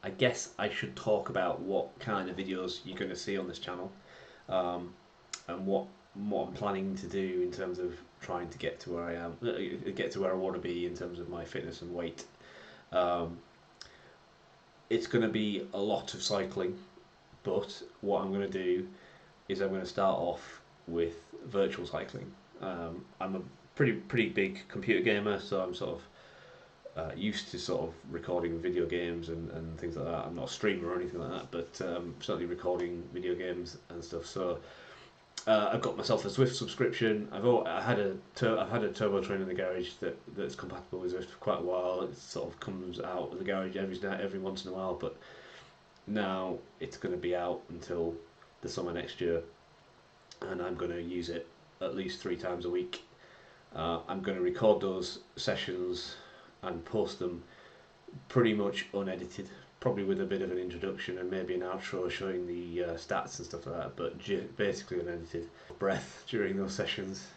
I guess I should talk about what kind of videos you're going to see on this channel, um, and what I'm planning to do in terms of trying to get to where I am, get to where I want to be in terms of my fitness and weight. Um, it's going to be a lot of cycling, but what I'm going to do is I'm going to start off with virtual cycling. I'm a pretty big computer gamer, so I'm sort of used to sort of recording video games and things like that. I'm not a streamer or anything like that, but certainly recording video games and stuff. So I've got myself a Zwift subscription. I've had a turbo train in the garage that's compatible with Zwift for quite a while. It sort of comes out of the garage every once in a while, but now it's going to be out until the summer next year, and I'm going to use it at least 3 times a week. I'm going to record those sessions and post them pretty much unedited, probably with a bit of an introduction and maybe an outro showing the stats and stuff like that, but basically unedited. Breath during those sessions.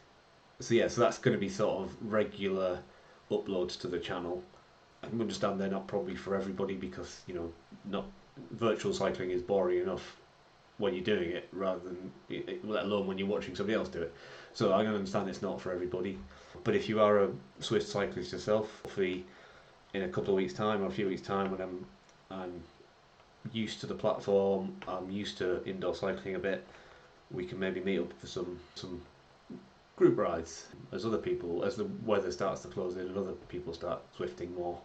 So yeah, so that's going to be sort of regular uploads to the channel. I can understand they're not probably for everybody because not virtual cycling is boring enough when you're doing it, rather than let alone when you're watching somebody else do it. So I can understand it's not for everybody. But if you are a Swiss cyclist yourself, hopefully in a couple of weeks' time or a few weeks' time, when I'm used to the platform, I'm used to indoor cycling a bit, we can maybe meet up for some group rides as the weather starts to close in and other people start swifting more.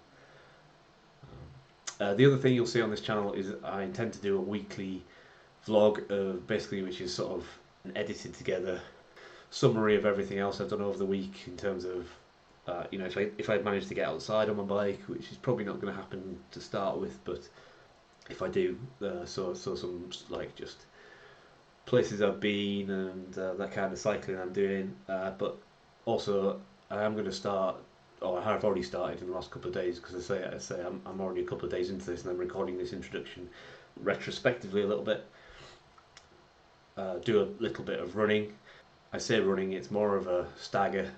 The other thing you'll see on this channel is I intend to do a weekly vlog of basically, which is sort of an edited together summary of everything else I've done over the week in terms of if I manage to get outside on my bike, which is probably not going to happen to start with, but if I do, so some like just places I've been and that kind of cycling I'm doing, but also I am going to start, or I have already started in the last couple of days, because I say I'm already a couple of days into this and I'm recording this introduction retrospectively a little bit. Do a little bit of running. I say running, it's more of a stagger,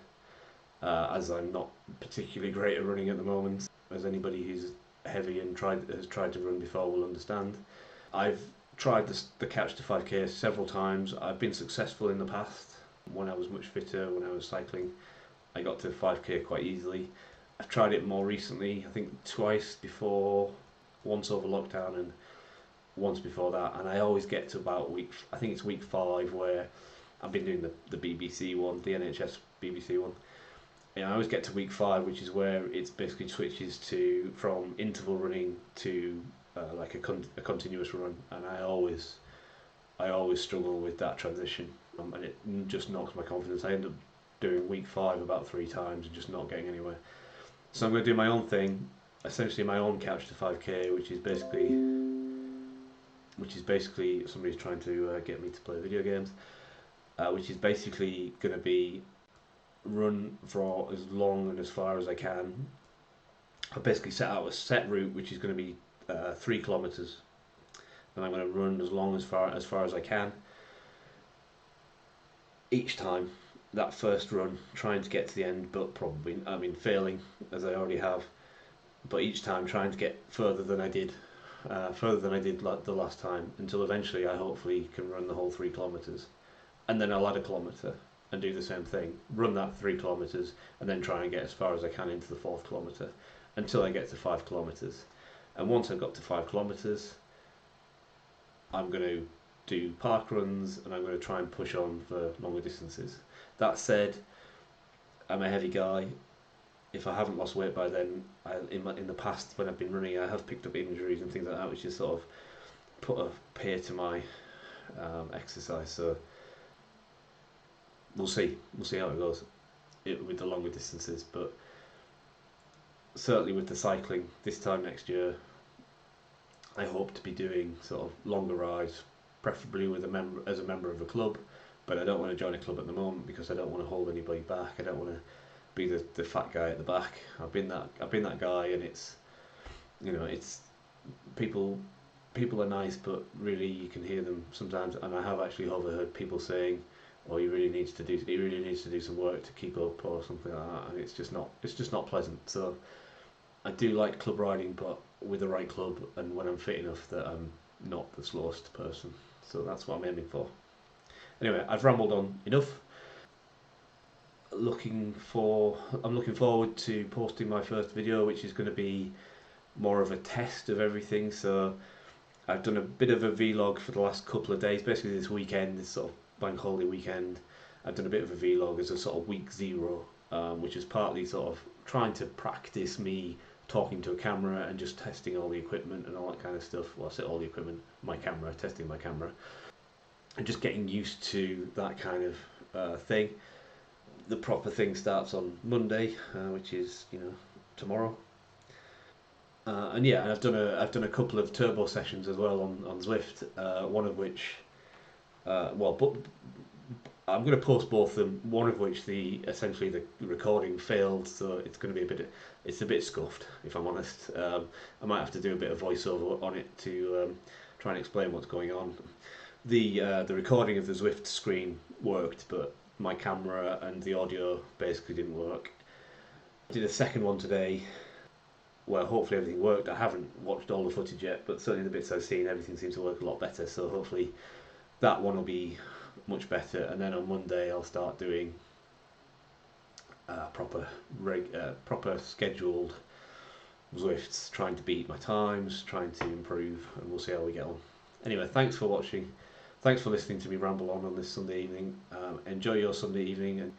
as I'm not particularly great at running at the moment, as anybody who's heavy and has tried to run before will understand. I've tried the Couch to 5k several times. I've been successful in the past. When I was much fitter, when I was cycling, I got to 5k quite easily. I've tried it more recently, I think twice before, once over lockdown and once before that, and I always get to about I think it's week 5, where I've been doing the BBC one, the NHS BBC one. I always get to week 5, which is where it's basically switches to from interval running to like a continuous run, and I always struggle with that transition, and it just knocks my confidence. I end up doing week 5 about 3 times and just not getting anywhere. So I'm going to do my own thing, essentially my own Couch to 5k, which is basically somebody's trying to get me to play video games, which is basically going to be run for as long and as far as I can. I've basically set out a set route, which is going to be 3 kilometers, and I'm going to run as far as I can. Each time, that first run, trying to get to the end, but probably, I mean, failing as I already have. But each time, trying to get further than I did the last time, until eventually I hopefully can run the whole 3 kilometers, and then I'll add a kilometer and do the same thing, run that 3 kilometers, and then try and get as far as I can into the 4th kilometer until I get to 5 kilometers. And once I've got to 5 kilometers, I'm going to do park runs and I'm going to try and push on for longer distances. That said, I'm a heavy guy. If I haven't lost weight by then, in the past when I've been running, I have picked up injuries and things like that, which has sort of put a pay to my exercise. So we'll see how it goes with the longer distances, but certainly with the cycling this time next year, I hope to be doing sort of longer rides, preferably with as a member of a club. But I don't want to join a club at the moment because I don't want to hold anybody back. I don't want to be the fat guy at the back. I've been that guy, and it's people are nice, but really you can hear them sometimes. And I have actually overheard people saying, "Oh, he really needs to do some work to keep up," or something like that, and it's just not pleasant. So I do like club riding, but with the right club and when I'm fit enough that I'm not the slowest person. So that's what I'm aiming for. Anyway, I've rambled on enough. I'm looking forward to posting my first video, which is going to be more of a test of everything. So I've done a bit of a vlog for the last couple of days, basically this weekend, this sort of bank holiday weekend. I've done a bit of a vlog as a sort of week zero, which is partly sort of trying to practice me talking to a camera and just testing all the equipment and all that kind of stuff. Well, I say all the equipment, my camera, testing my camera, and just getting used to that kind of thing. The proper thing starts on Monday, which is tomorrow. And yeah, and I've done a couple of turbo sessions as well on Zwift. One of which, but I'm going to post both of them. One of which essentially the recording failed, so it's going to be it's a bit scuffed, if I'm honest. I might have to do a bit of voiceover on it to try and explain what's going on. The recording of the Zwift screen worked, but my camera and the audio basically didn't work. I did a second one today. Well, hopefully everything worked. I haven't watched all the footage yet, but certainly the bits I've seen, everything seems to work a lot better. So hopefully that one will be much better. And then on Monday I'll start doing proper scheduled Zwifts, trying to beat my times, trying to improve, and we'll see how we get on. Anyway, thanks for watching. Thanks for listening to me ramble on this Sunday evening. Enjoy your Sunday evening, and